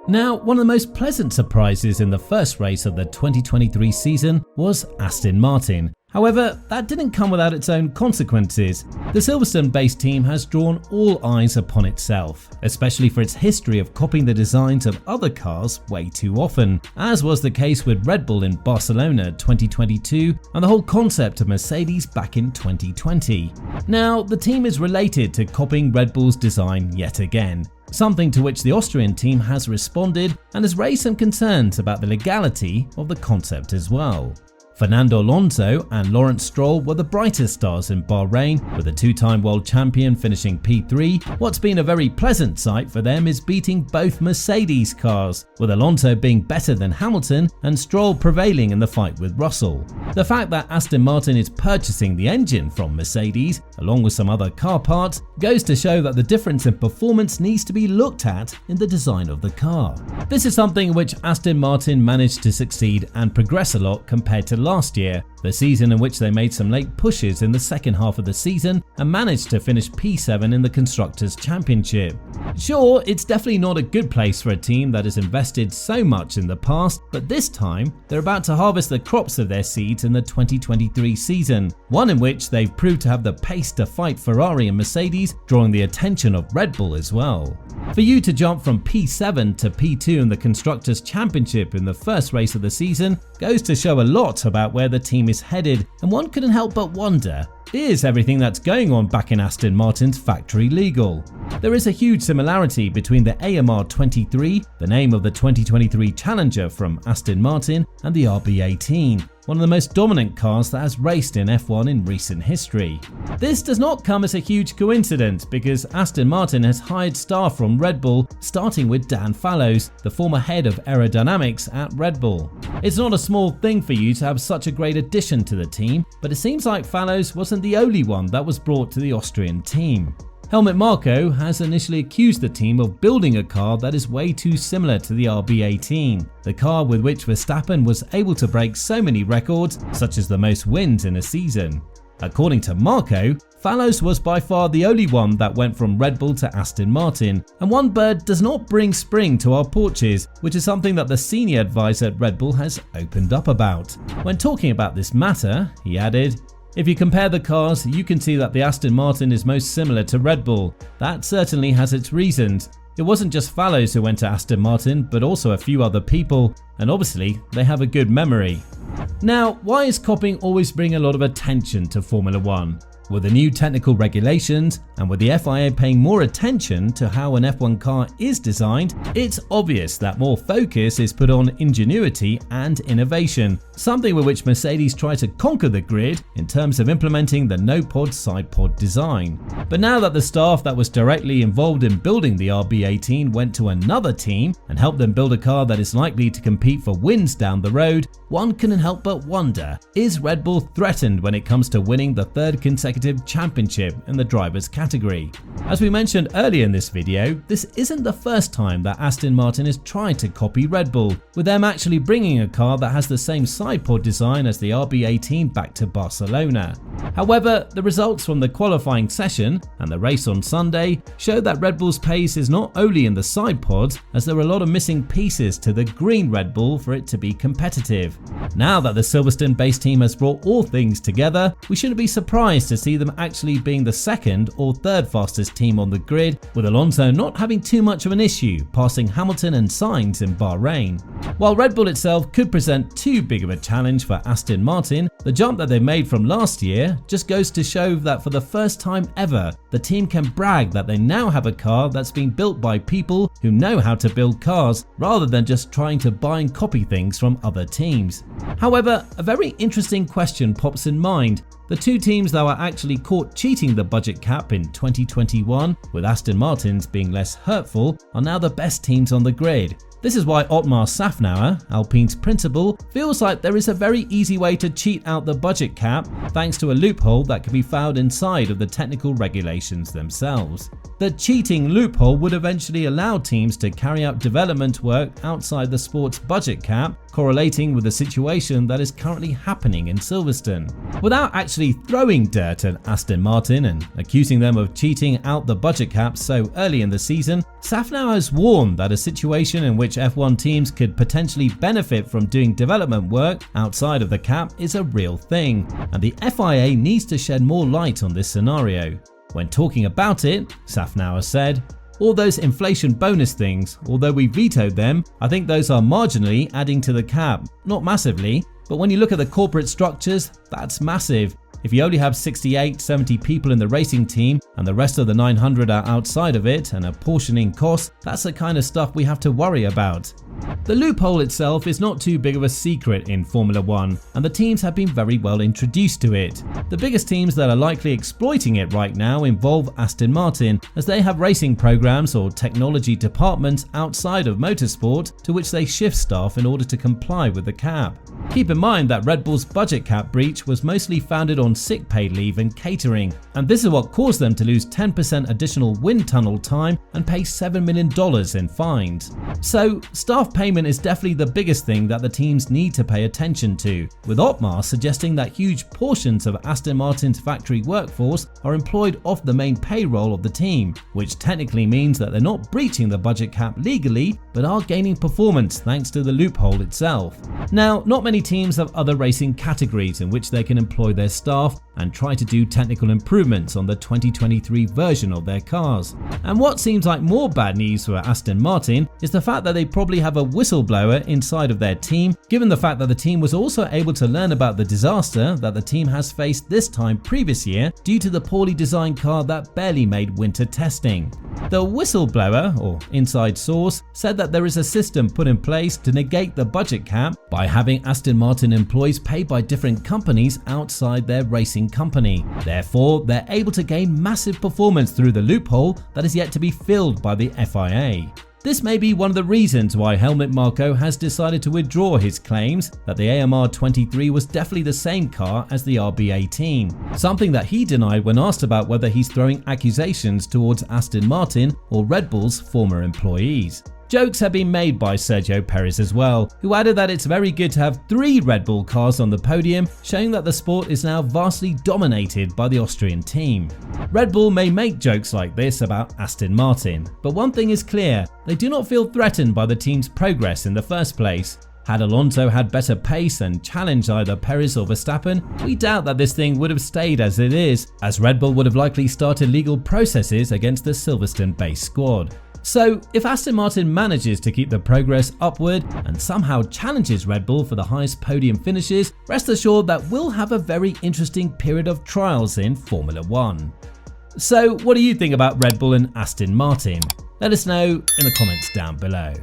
Now, one of the most pleasant surprises in the first race of the 2023 season was Aston Martin. However, that didn't come without its own consequences. The Silverstone-based team has drawn all eyes upon itself, especially for its history of copying the designs of other cars way too often, as was the case with Red Bull in Barcelona 2022 and the whole concept of Mercedes back in 2020. Now, the team is related to copying Red Bull's design yet again, something to which the Austrian team has responded and has raised some concerns about the legality of the concept as well. Fernando Alonso and Lawrence Stroll were the brightest stars in Bahrain, with the two-time world champion finishing P3. What's been a very pleasant sight for them is beating both Mercedes cars, with Alonso being better than Hamilton and Stroll prevailing in the fight with Russell. The fact that Aston Martin is purchasing the engine from Mercedes, along with some other car parts, goes to show that the difference in performance needs to be looked at in the design of the car. This is something in which Aston Martin managed to succeed and progress a lot compared to last year, the season in which they made some late pushes in the second half of the season and managed to finish P7 in the Constructors' Championship. Sure, it's definitely not a good place for a team that has invested so much in the past, but this time they're about to harvest the crops of their seeds in the 2023 season, one in which they've proved to have the pace to fight Ferrari and Mercedes, drawing the attention of Red Bull as well. For you to jump from P7 to P2 in the Constructors' Championship in the first race of the season goes to show a lot about where the team is headed, and one couldn't help but wonder, is everything that's going on back in Aston Martin's factory legal? There is a huge similarity between the AMR 23, the name of the 2023 Challenger from Aston Martin, and the RB18, one of the most dominant cars that has raced in F1 in recent history. This does not come as a huge coincidence because Aston Martin has hired staff from Red Bull, starting with Dan Fallows, the former head of aerodynamics at Red Bull. It's not a small thing for you to have such a great addition to the team, but it seems like Fallows wasn't the only one that was brought to the Austrian team. Helmut Marko has initially accused the team of building a car that is way too similar to the RB18, the car with which Verstappen was able to break so many records, such as the most wins in a season. According to Marko, Fallows was by far the only one that went from Red Bull to Aston Martin, and one bird does not bring spring to our porches, which is something that the senior advisor at Red Bull has opened up about. When talking about this matter, he added, "If you compare the cars, you can see that the Aston Martin is most similar to Red Bull. That certainly has its reasons. It wasn't just Fallows who went to Aston Martin, but also a few other people, and obviously they have a good memory." Now, why is copying always bringing a lot of attention to Formula 1? With the new technical regulations and with the FIA paying more attention to how an F1 car is designed, it's obvious that more focus is put on ingenuity and innovation, something with which Mercedes try to conquer the grid in terms of implementing the no-pod side-pod design. But now that the staff that was directly involved in building the RB18 went to another team and helped them build a car that is likely to compete for wins down the road, one couldn't help but wonder, is Red Bull threatened when it comes to winning the third consecutive championship in the drivers category? As we mentioned earlier in this video, this isn't the first time that Aston Martin has tried to copy Red Bull, with them actually bringing a car that has the same side-pod design as the RB18 back to Barcelona. However, the results from the qualifying session and the race on Sunday show that Red Bull's pace is not only in the side pods, as there are a lot of missing pieces to the green Red Bull for it to be competitive. Now that the Silverstone-based team has brought all things together, we shouldn't be surprised to see them actually being the second or third fastest team on the grid, with Alonso not having too much of an issue, passing Hamilton and Sainz in Bahrain. While Red Bull itself could present too big of a challenge for Aston Martin, the jump that they made from last year just goes to show that for the first time ever, the team can brag that they now have a car that's been built by people who know how to build cars, rather than just trying to buy and copy things from other teams. However, a very interesting question pops in mind. The two teams that were actually caught cheating the budget cap in 2021, with Aston Martin's being less hurtful, are now the best teams on the grid. This is why Otmar Szafnauer, Alpine's principal, feels like there is a very easy way to cheat out the budget cap thanks to a loophole that can be found inside of the technical regulations themselves. The cheating loophole would eventually allow teams to carry out development work outside the sport's budget cap, correlating with the situation that is currently happening in Silverstone. Without actually throwing dirt at Aston Martin and accusing them of cheating out the budget cap so early in the season, Szafnauer has warned that a situation in which which F1 teams could potentially benefit from doing development work outside of the cap is a real thing, and the FIA needs to shed more light on this scenario. When talking about it, Safnauer said, "All those inflation bonus things, although we vetoed them, I think those are marginally adding to the cap, not massively, but when you look at the corporate structures, that's massive. If you only have 68, 70 people in the racing team and the rest of the 900 are outside of it and apportioning costs, that's the kind of stuff we have to worry about." The loophole itself is not too big of a secret in Formula 1, and the teams have been very well introduced to it. The biggest teams that are likely exploiting it right now involve Aston Martin, as they have racing programs or technology departments outside of motorsport to which they shift staff in order to comply with the cap. Keep in mind that Red Bull's budget cap breach was mostly founded on sick pay leave and catering, and this is what caused them to lose 10% additional wind tunnel time and pay $7 million in fines. So staff payment is definitely the biggest thing that the teams need to pay attention to, with Otmar suggesting that huge portions of Aston Martin's factory workforce are employed off the main payroll of the team, which technically means that they're not breaching the budget cap legally, but are gaining performance thanks to the loophole itself. Now, not many teams have other racing categories in which they can employ their staff and try to do technical improvements on the 2023 version of their cars. And what seems like more bad news for Aston Martin is the fact that they probably have a whistleblower inside of their team, given the fact that the team was also able to learn about the disaster that the team has faced this time previous year due to the poorly designed car that barely made winter testing. The whistleblower, or inside source, said that there is a system put in place to negate the budget cap by having Aston Martin employees paid by different companies outside their racing company. Therefore, they're able to gain massive performance through the loophole that is yet to be filled by the FIA. This may be one of the reasons why Helmut Marko has decided to withdraw his claims that the AMR 23 was definitely the same car as the RB18, something that he denied when asked about whether he's throwing accusations towards Aston Martin or Red Bull's former employees. Jokes have been made by Sergio Perez as well, who added that it's very good to have 3 Red Bull cars on the podium, showing that the sport is now vastly dominated by the Austrian team. Red Bull may make jokes like this about Aston Martin, but one thing is clear, they do not feel threatened by the team's progress in the first place. Had Alonso had better pace and challenged either Perez or Verstappen, we doubt that this thing would have stayed as it is, as Red Bull would have likely started legal processes against the Silverstone-based squad. So, if Aston Martin manages to keep the progress upward and somehow challenges Red Bull for the highest podium finishes, rest assured that we'll have a very interesting period of trials in Formula 1. So, what do you think about Red Bull and Aston Martin? Let us know in the comments down below.